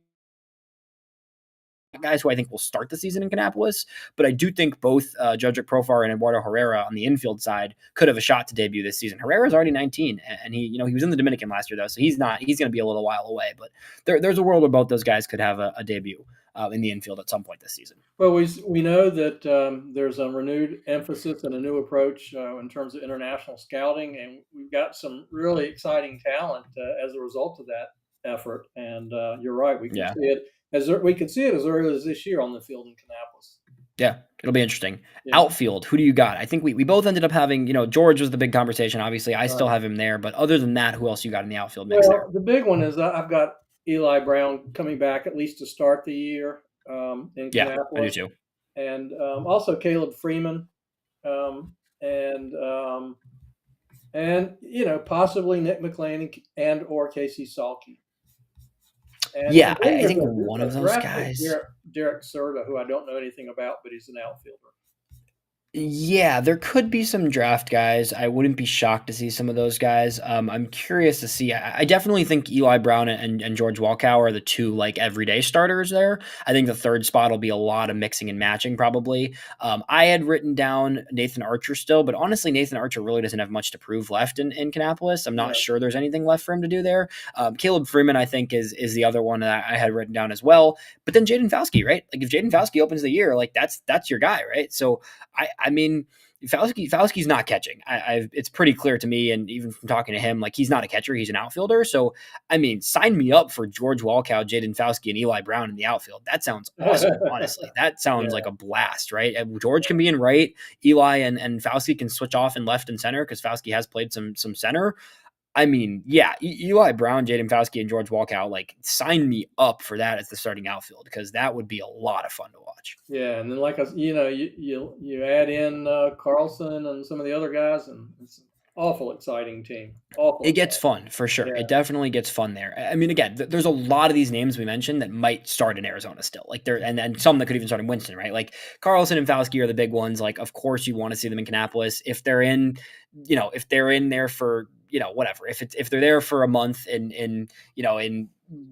guys who I think will start the season in Kannapolis, but I do think both Judrick Profar and Eduardo Herrera on the infield side could have a shot to debut this season. Herrera's already 19, and he was in the Dominican last year though, so he's going to be a little while away. But there's a world where both those guys could have a debut in the infield at some point this season. Well, we know that there's a renewed emphasis and a new approach in terms of international scouting, and we've got some really exciting talent as a result of that effort. And you're right, we can Yeah. see it we can see it as early as this year on the field in Kannapolis. Yeah, it'll be interesting. Yeah, Outfield, who do you got? I think we both ended up having, George was the big conversation. Obviously, I still right. have him there, but other than that, who else you got in the outfield mix there? Well, the big one is I've got Eli Brown coming back at least to start the year in Yeah, I do Kannapolis, too. and also Caleb Freeman, um, and possibly Nick McLean and or Casey Salke. Yeah, And then I there's think one of a those draft pick, guys. Derek Serta, who I don't know anything about, but he's an outfielder. Yeah, there could be some draft guys. I wouldn't be shocked to see some of those guys. I'm curious to see. I definitely think Eli Brown and George Walkow are the two like everyday starters there. I think the third spot will be a lot of mixing and matching probably. I had written down Nathan Archer still, but honestly, Nathan Archer really doesn't have much to prove left in Kannapolis. I'm not Yeah. sure there's anything left for him to do there. Caleb Freeman, I think, is the other one that I had written down as well. But then Jaden Fauske, right? Like if Jaden Fauske opens the year, like that's your guy, right? So I mean, Fauski's not catching. It's pretty clear to me, and even from talking to him, like he's not a catcher, he's an outfielder. So, I mean, sign me up for George Walkow, Jaden Fauske, and Eli Brown in the outfield. That sounds awesome, honestly. That sounds Yeah. like a blast, right? George can be in right, Eli and Fauske can switch off in left and center because Fauske has played some center. I mean, yeah, Eli Brown, Jaden Fauske, and George Walkow, like sign me up for that as the starting outfield because that would be a lot of fun to watch. Yeah, and then you add in Carlson and some of the other guys, and it's an awful exciting team. Awful It gets exciting. fun for sure. Yeah, It definitely gets fun there. I mean, again, there's a lot of these names we mentioned that might start in Arizona still. Like there, and some that could even start in Winston, right? Like Carlson and Fauske are the big ones. Like, of course, you want to see them in Kannapolis if they're in, if they're in there for whatever. If they're there for a month in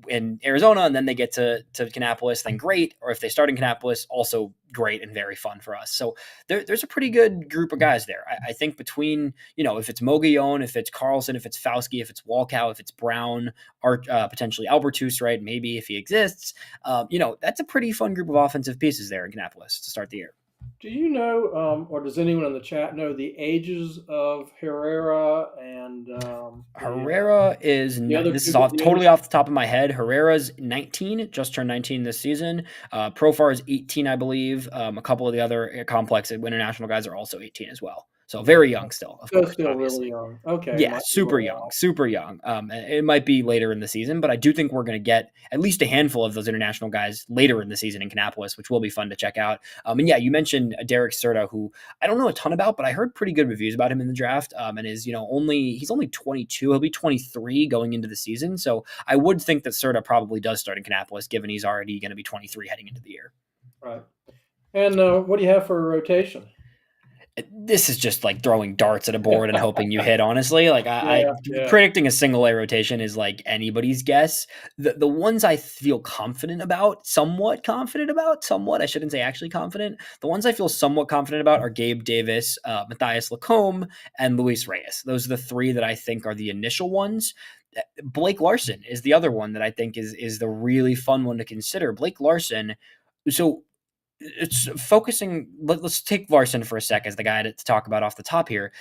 in Arizona and then they get to Kannapolis, then great. Or if they start in Kannapolis, also great and very fun for us. So there's a pretty good group of guys there. I think between, if it's Mogollon, if it's Carlson, if it's Fauski, if it's Walkow, if it's Brown, or potentially Albertus, right? Maybe if he exists, that's a pretty fun group of offensive pieces there in Kannapolis to start the year. Do you know, or does anyone in the chat know the ages of Herrera and Herrera is the other this two? is totally off the top of my head. Herrera's 19, just turned 19 this season. Profar is 18, I believe. A couple of the other complex international guys are also 18 as well. So very young still, of course, Still obviously. really young. Okay, Yeah, super young, super young. It might be later in the season, but I do think we're going to get at least a handful of those international guys later in the season in Kannapolis, which will be fun to check out. And yeah, you mentioned Derek Serta, who I don't know a ton about, but I heard pretty good reviews about him in the draft. And is he's only 22. He'll be 23 going into the season, so I would think that Serta probably does start in Kannapolis, given he's already going to be 23 heading into the year. Right. And what do you have for a rotation? This is just like throwing darts at a board and hoping you hit, honestly. Like I predicting a single A rotation is like anybody's guess. The ones I feel confident about, somewhat, I shouldn't say actually confident. The ones I feel somewhat confident about are Gabe Davis, Matthias Lacombe, and Luis Reyes. Those are the three that I think are the initial ones. Blake Larson is the other one that I think is the really fun one to consider. Blake Larson, so it's focusing. Let's take Larson for a sec as the guy to talk about off the top here.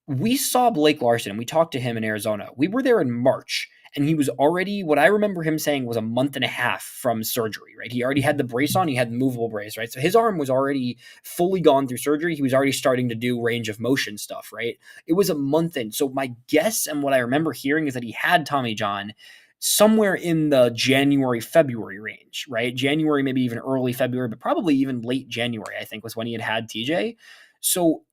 We saw Blake Larson and we talked to him in Arizona. We were there in March and he was already, what I remember him saying was a month and a half from surgery, right? He already had the brace on, he had the movable brace, right? So his arm was already fully gone through surgery. He was already starting to do range of motion stuff, right? It was a month in. So my guess and what I remember hearing is that he had Tommy John somewhere in the January, February range, right? January, maybe even early February, but probably even late January, I think was when he had TJ. So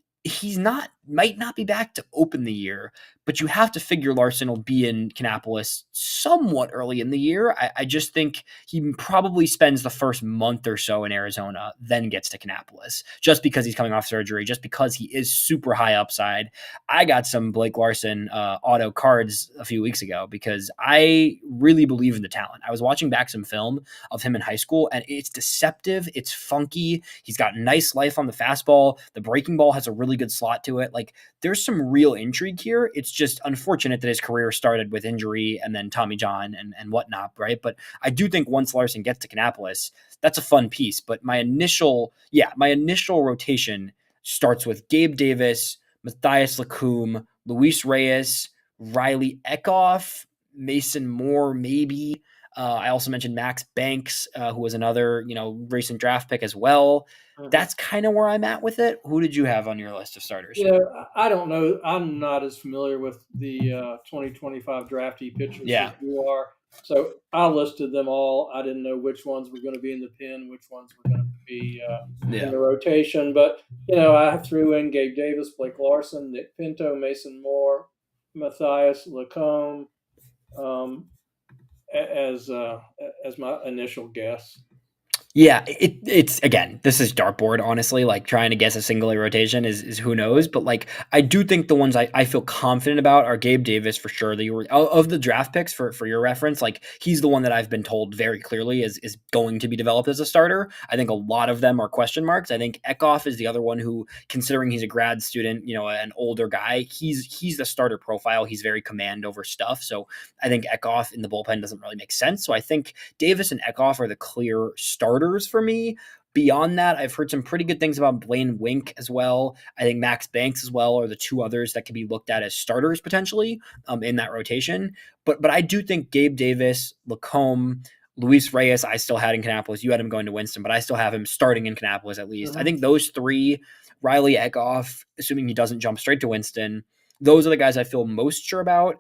might not be back to open the year, but you have to figure Larson will be in Kannapolis somewhat early in the year. I just think he probably spends the first month or so in Arizona, then gets to Kannapolis, just because he's coming off surgery, just because he is super high upside. I got some Blake Larson auto cards a few weeks ago because I really believe in the talent. I was watching back some film of him in high school, and it's deceptive. It's funky. He's got nice life on the fastball. The breaking ball has a really good slot to it. Like, there's some real intrigue here. It's just unfortunate that his career started with injury and then Tommy John and whatnot, right? But I do think once Larson gets to Kannapolis, that's a fun piece. But my initial rotation starts with Gabe Davis, Matthias Lacombe, Luis Reyes, Riley Eckhoff, Mason Moore, maybe. I also mentioned Max Banks, who was another, recent draft pick as well. That's kind of where I'm at with it. Who did you have on your list of starters? I don't know. I'm not as familiar with the 2025 draftee pitchers as you are. So I listed them all. I didn't know which ones were going to be in the pen, which ones were going to be in the rotation. But, I threw in Gabe Davis, Blake Larson, Nick Pinto, Mason Moore, Matthias Lacombe as my initial guess. Yeah, it's again, this is dartboard, honestly. Like, trying to guess a single A rotation is who knows. But like, I do think the ones I feel confident about are Gabe Davis for sure. Of the draft picks for your reference, like, he's the one that I've been told very clearly is going to be developed as a starter. I think a lot of them are question marks. I think Eckhoff is the other one who, considering he's a grad student, an older guy, he's the starter profile. He's very command over stuff. So I think Eckhoff in the bullpen doesn't really make sense. So I think Davis and Eckhoff are the clear starters for me. Beyond that, I've heard some pretty good things about Blaine Wink as well. I think Max Banks as well are the two others that could be looked at as starters potentially in that rotation. But I do think Gabe Davis, Lacombe, Luis Reyes, I still had in Kannapolis. You had him going to Winston, but I still have him starting in Kannapolis at least. I think those three, Riley Eckhoff, assuming he doesn't jump straight to Winston, those are the guys I feel most sure about.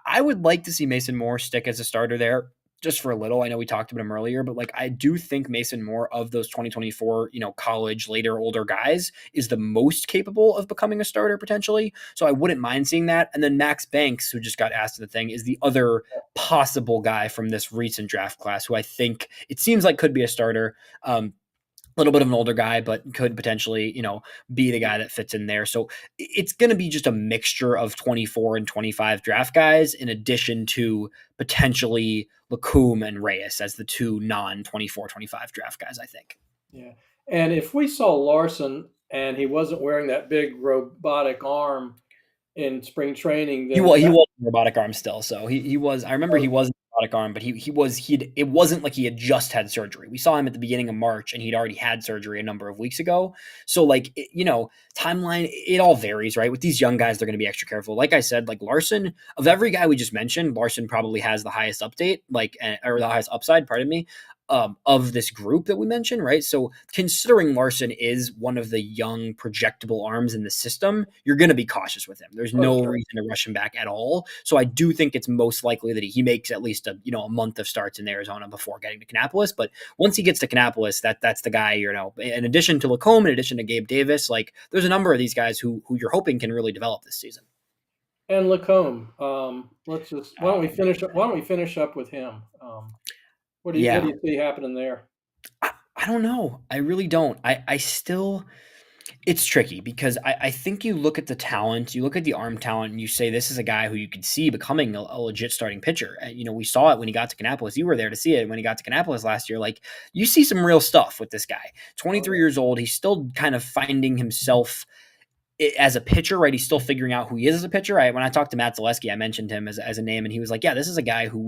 I would like to see Mason Moore stick as a starter there, just for a little. I know we talked about him earlier, but like, I do think Mason Moore, of those 2024, college, later, older guys, is the most capable of becoming a starter potentially. So I wouldn't mind seeing that. And then Max Banks, who just got asked to the thing, is the other possible guy from this recent draft class who I think it seems like could be a starter. little bit of an older guy, but could potentially, be the guy that fits in there. So it's going to be just a mixture of 24 and 25 draft guys, in addition to potentially Lacombe and Reyes as the two non 24, 25 draft guys, I think. Yeah. And if we saw Larson and he wasn't wearing that big robotic arm in spring training, then He that was in robotic arm still, so he was. I remember he was in robotic arm, but it wasn't like he had just had surgery. We saw him at the beginning of March, and he'd already had surgery a number of weeks ago. So like timeline, it all varies, right? With these young guys, they're going to be extra careful. Like I said, like Larson, of every guy we just mentioned, Larson probably has the highest update, or the highest upside. Pardon me. Of this group that we mentioned, right? So considering Larson is one of the young projectable arms in the system, you're going to be cautious with him. There's oh no sure. reason to rush him back at all. So I do think it's most likely that he makes at least a month of starts in Arizona before getting to Kannapolis. But once he gets to Kannapolis, that's the guy. In addition to Lacombe, in addition to Gabe Davis, like there's a number of these guys who you're hoping can really develop this season. And Lacombe, let's just Oh man, why don't we finish up with him? What do yeah. you see happening there? I don't know. I really don't. I still It's tricky because I think you look at the talent, you look at the arm talent, and you say this is a guy who you could see becoming a legit starting pitcher. And, we saw it when he got to Kannapolis. You were there to see it when he got to Kannapolis last year. Like, you see some real stuff with this guy. Oh 23 yeah. years old. He's still kind of finding himself as a pitcher, right? He's still figuring out who he is as a pitcher. When I talked to Matt Zaleski, I mentioned him as a name, and he was like, yeah, this is a guy who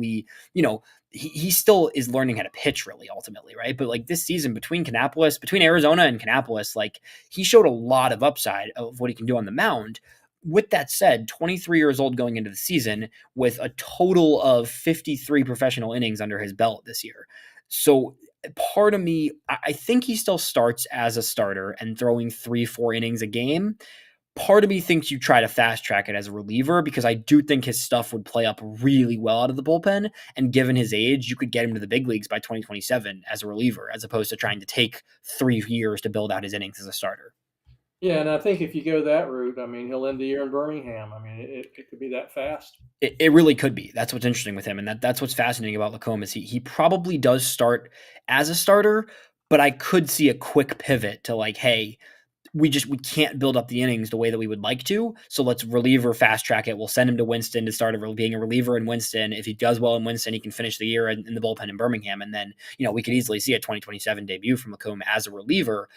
he still is learning how to pitch really ultimately, right? But like this season between Arizona and Kannapolis, like he showed a lot of upside of what he can do on the mound. With that said, 23 years old going into the season with a total of 53 professional innings under his belt this year. So part of me, I think he still starts as a starter and throwing 3, 4 innings a game. Part of me thinks you try to fast track it as a reliever because I do think his stuff would play up really well out of the bullpen. And given his age, you could get him to the big leagues by 2027 as a reliever, as opposed to trying to take 3 years to build out his innings as a starter. Yeah, and I think if you go that route, I mean, he'll end the year in Birmingham. I mean, it could be that fast. It really could be. That's what's interesting with him, and that's what's fascinating about Lacombe is he probably does start as a starter, but I could see a quick pivot to like, hey, we can't build up the innings the way that we would like to. So let's reliever fast track it. We'll send him to Winston to start being a reliever in Winston. If he does well in Winston, he can finish the year in the bullpen in Birmingham. And then, we could easily see a 2027 debut from Lacombe as a reliever.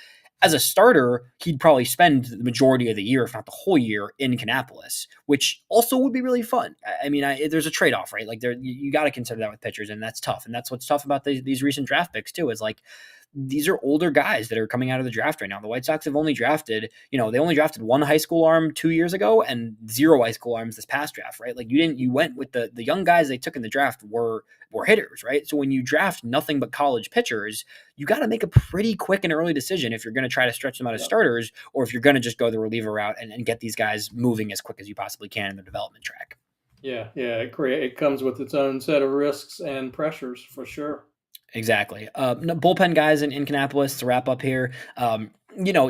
As a starter, he'd probably spend the majority of the year, if not the whole year, in Kannapolis, which also would be really fun. I mean, there's a trade-off, right? Like, you got to consider that with pitchers, and that's tough. And that's what's tough about these recent draft picks too. Is like these are older guys that are coming out of the draft right now. The White Sox have only drafted, they only drafted one high school arm 2 years ago and 0 high school arms this past draft, right? Like you went with the young guys they took in the draft were hitters, right? So when you draft nothing but college pitchers, you got to make a pretty quick and early decision if you're going to try to stretch them out as Yeah, starters or if you're going to just go the reliever route and get these guys moving as quick as you possibly can in the development track. yeah. It comes with its own set of risks and pressures for sure. Exactly. Bullpen guys in Kannapolis to wrap up here.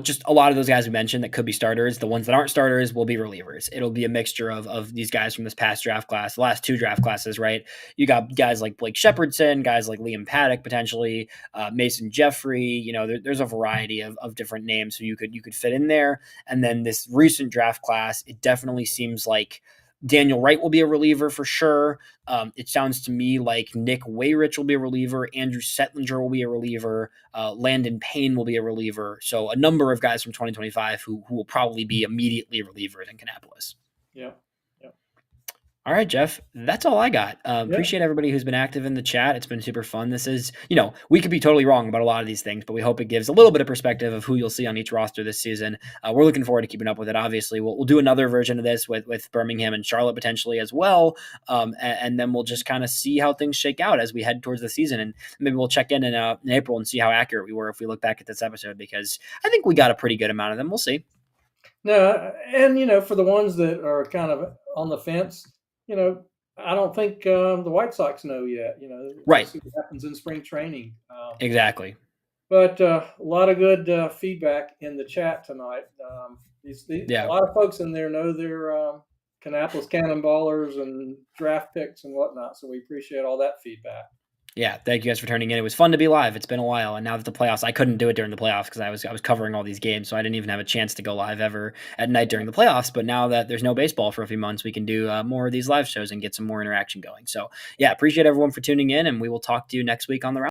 Just a lot of those guys we mentioned that could be starters. The ones that aren't starters will be relievers. It'll be a mixture of these guys from this past draft class, the last 2 draft classes, right? You got guys like Blake Shepardson, guys like Liam Paddock potentially, Mason Jeffrey. There's a variety of different names who you could fit in there. And then this recent draft class, it definitely seems like Daniel Wright will be a reliever for sure. It sounds to me like Nick Wayrich will be a reliever. Andrew Setlinger will be a reliever. Landon Payne will be a reliever. So a number of guys from 2025 who will probably be immediately relievers in Kannapolis. Yeah, yeah, All right, Jeff, that's all I got. yeah. Appreciate everybody who's been active in the chat. It's been super fun. This is, we could be totally wrong about a lot of these things, but we hope it gives a little bit of perspective of who you'll see on each roster this season. We're looking forward to keeping up with it. Obviously, we'll do another version of this with Birmingham and Charlotte potentially as well, and then we'll just kind of see how things shake out as we head towards the season. And maybe we'll check in April and see how accurate we were if we look back at this episode, because I think we got a pretty good amount of them. We'll see. No, and for the ones that are kind of on the fence, you know, I don't think the White Sox know yet. We'll Right. see what happens in spring training. Exactly. But a lot of good feedback in the chat tonight. A Yeah. lot of folks in there know their Kannapolis Cannonballers and draft picks and whatnot. So we appreciate all that feedback. Yeah, thank you guys for turning in. It was fun to be live. It's been a while, and now that the playoffs, I couldn't do it during the playoffs because I was covering all these games, so I didn't even have a chance to go live ever at night during the playoffs. But now that there's no baseball for a few months, we can do more of these live shows and get some more interaction going. So yeah, appreciate everyone for tuning in, and we will talk to you next week on the